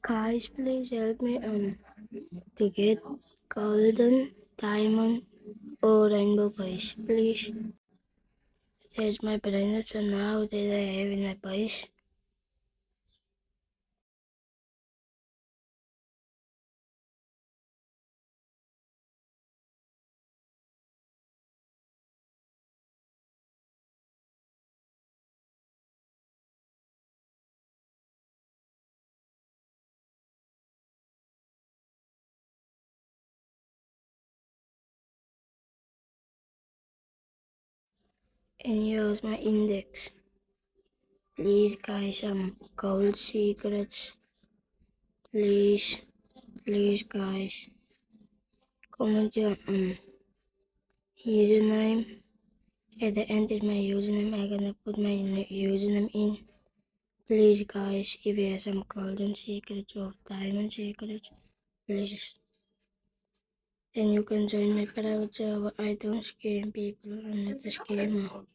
Guys, please help me to get golden, diamond, or rainbow pies, please. There's my brain, so now that I have in my pies. And here's my index. Please, guys, gold secrets. Please, please, guys, comment your username. At the end is my username. I'm gonna put my username in. Please, guys, if you have some golden secrets or diamond secrets, please. Then you can join my private server. I don't scam people. I'm not a scammer.